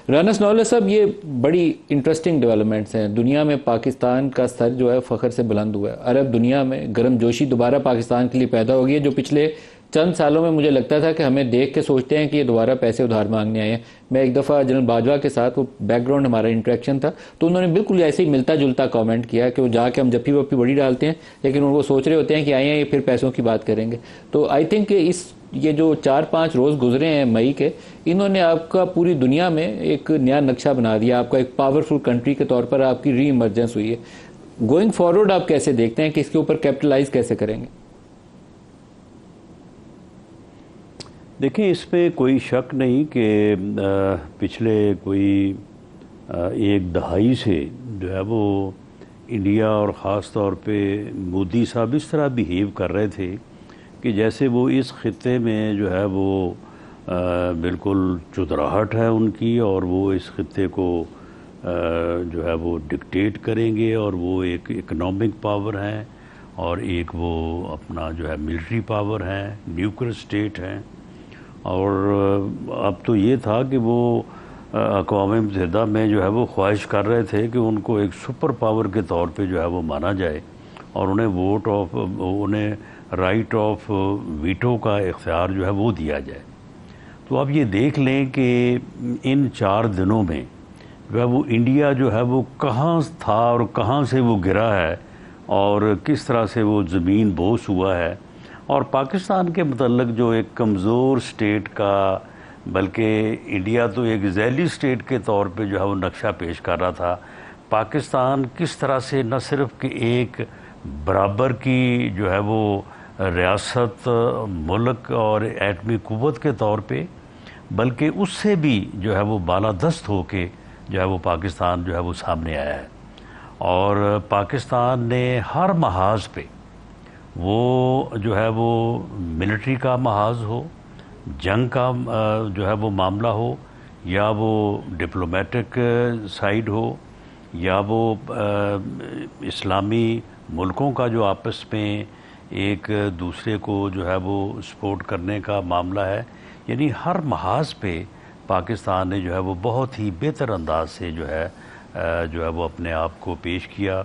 رانا ثناءاللہ صاحب، یہ بڑی انٹرسٹنگ ڈیولپمنٹس ہیں دنیا میں. پاکستان کا سر جو ہے فخر سے بلند ہوا ہے. عرب دنیا میں گرم جوشی دوبارہ پاکستان کے لیے پیدا ہو گئی ہے، جو پچھلے چند سالوں میں مجھے لگتا تھا کہ ہمیں دیکھ کے سوچتے ہیں کہ یہ دوبارہ پیسے ادھار مانگنے آئے ہیں. میں ایک دفعہ جنرل باجوہ کے ساتھ، وہ بیک گراؤنڈ ہمارا انٹریکشن تھا، تو انہوں نے بالکل ایسے ہی ملتا جلتا کامنٹ کیا کہ وہ جا کے ہم جپی وپی بڑی ڈالتے ہیں، لیکن وہ سوچ رہے ہوتے ہیں کہ آئے ہیں یہ پھر پیسوں کی بات کریں گے. تو آئی تھنک یہ جو 4-5 روز گزرے ہیں مئی کے، انہوں نے آپ کا پوری دنیا میں ایک نیا نقشہ بنا دیا. آپ کا ایک پاورفل کنٹری کے طور پر آپ کی ری ایمرجنس ہوئی ہے. گوئنگ فارورڈ آپ کیسے دیکھتے ہیں کہ اس کے اوپر کیپٹلائز کیسے کریں گے؟ دیکھیں، اس پہ کوئی شک نہیں کہ پچھلے کوئی ایک دہائی سے جو ہے وہ انڈیا اور خاص طور پہ مودی صاحب اس طرح بیہیو کر رہے تھے کہ جیسے وہ اس خطے میں جو ہے وہ بالکل چودراہٹ ہے ان کی، اور وہ اس خطے کو جو ہے وہ ڈکٹیٹ کریں گے، اور وہ ایک اکنامک پاور ہیں اور ایک وہ اپنا جو ہے ملٹری پاور ہیں، نیوکلیر اسٹیٹ ہیں. اور اب تو یہ تھا کہ وہ اقوام متحدہ میں جو ہے وہ خواہش کر رہے تھے کہ ان کو ایک سپر پاور کے طور پہ جو ہے وہ مانا جائے، اور انہیں رائٹ آف ویٹو کا اختیار جو ہے وہ دیا جائے. تو اب یہ دیکھ لیں کہ ان 4 دنوں میں جو ہے وہ انڈیا جو ہے وہ کہاں تھا اور کہاں سے وہ گرا ہے، اور کس طرح سے وہ زمین بوس ہوا ہے. اور پاکستان کے متعلق جو ایک کمزور سٹیٹ کا، بلکہ انڈیا تو ایک ذیلی سٹیٹ کے طور پہ جو ہے وہ نقشہ پیش کر رہا تھا، پاکستان کس طرح سے نہ صرف کہ ایک برابر کی جو ہے وہ ریاست، ملک اور ایٹمی قوت کے طور پہ، بلکہ اس سے بھی جو ہے وہ بالادست ہو کے جو ہے وہ پاکستان جو ہے وہ سامنے آیا ہے. اور پاکستان نے ہر محاذ پہ، وہ جو ہے وہ ملٹری کا محاذ ہو، جنگ کا جو ہے وہ معاملہ ہو، یا وہ ڈپلومیٹک سائیڈ ہو، یا وہ اسلامی ملکوں کا جو آپس میں ایک دوسرے کو جو ہے وہ سپورٹ کرنے کا معاملہ ہے، یعنی ہر محاذ پہ پاکستان نے جو ہے وہ بہت ہی بہتر انداز سے جو ہے وہ اپنے آپ کو پیش کیا.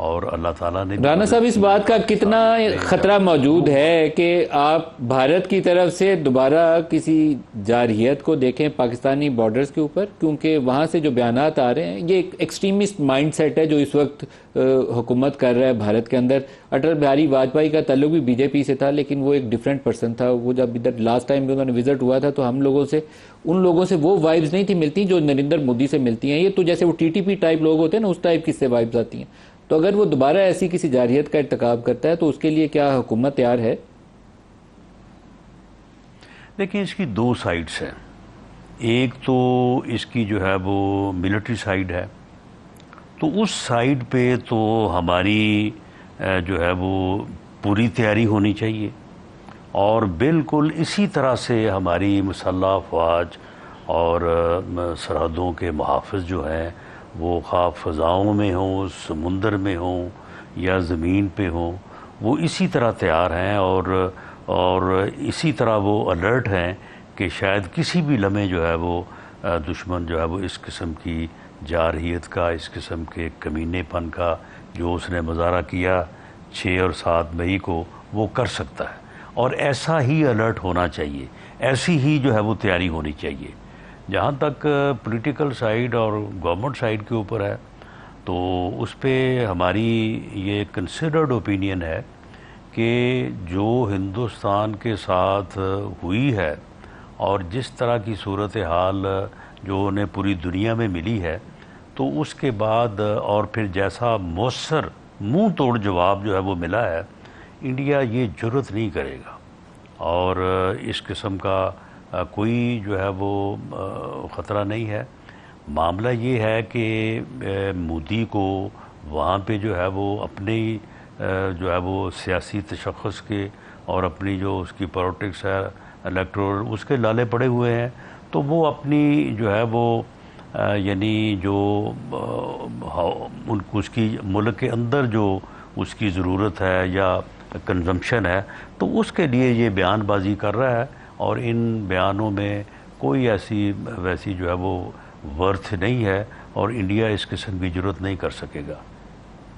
اور اللہ تعالیٰ نے رانا صاحب، اس بات کا کتنا خطرہ موجود ہے کہ آپ بھارت کی طرف سے دوبارہ کسی جارحیت کو دیکھیں پاکستانی بارڈرز کے اوپر؟ کیونکہ وہاں سے جو بیانات آ رہے ہیں، یہ ایک ایکسٹریمسٹ مائنڈ سیٹ ہے جو اس وقت حکومت کر رہا ہے بھارت کے اندر. اٹل بہاری واجپئی کا تعلق بھی بی جے پی سے تھا، لیکن وہ ایک ڈیفرنٹ پرسن تھا. وہ جب ادھر لاسٹ ٹائم انہوں نے وزٹ ہوا تھا تو ان لوگوں سے وہ وائبز نہیں تھی ملتی جو نریندر مودی سے ملتی ہیں. یہ تو جیسے وہ ٹی ٹی پی ٹائپ لوگ ہوتے ہیں نا، اس ٹائپ کی سے وائبز آتی ہیں. تو اگر وہ دوبارہ ایسی کسی جارحیت کا ارتکاب کرتا ہے تو اس کے لیے کیا حکومت تیار ہے؟ دیکھیں، اس کی 2 سائڈز ہیں. ایک تو اس کی جو ہے وہ ملٹری سائیڈ ہے، تو اس سائیڈ پہ تو ہماری جو ہے وہ پوری تیاری ہونی چاہیے، اور بالکل اسی طرح سے ہماری مسلح افواج اور سرحدوں کے محافظ جو ہیں، وہ خواہ فضاؤں میں ہوں، سمندر میں ہوں یا زمین پہ ہوں، وہ اسی طرح تیار ہیں اور اسی طرح وہ الرٹ ہیں کہ شاید کسی بھی لمحے جو ہے وہ دشمن جو ہے وہ اس قسم کی جارحیت کا، اس قسم کے کمینے پن کا جو اس نے مظاہرہ کیا 6 اور 7 مئی کو، وہ کر سکتا ہے. اور ایسا ہی الرٹ ہونا چاہیے، ایسی ہی جو ہے وہ تیاری ہونی چاہیے. جہاں تک پولیٹیکل سائیڈ اور گورنمنٹ سائیڈ کے اوپر ہے، تو اس پہ ہماری یہ کنسیڈرڈ اوپینین ہے کہ جو ہندوستان کے ساتھ ہوئی ہے اور جس طرح کی صورتحال جو انہیں پوری دنیا میں ملی ہے، تو اس کے بعد اور پھر جیسا مؤثر منہ توڑ جواب جو ہے وہ ملا ہے، انڈیا یہ جرت نہیں کرے گا. اور اس قسم کا کوئی جو ہے وہ خطرہ نہیں ہے. معاملہ یہ ہے کہ مودی کو وہاں پہ جو ہے وہ اپنی جو ہے وہ سیاسی تشخص کے اور اپنی جو اس کی پالیٹکس ہے الیکٹورل، اس کے لالے پڑے ہوئے ہیں. تو وہ اپنی جو ہے وہ یعنی جو اس کی ملک کے اندر جو اس کی ضرورت ہے یا کنزمپشن ہے، تو اس کے لیے یہ بیان بازی کر رہا ہے. اور ان بیانوں میں کوئی ایسی ویسی جو ہے وہ ورتھ نہیں ہے اور انڈیا اس قسم کی جرت نہیں کر سکے گا.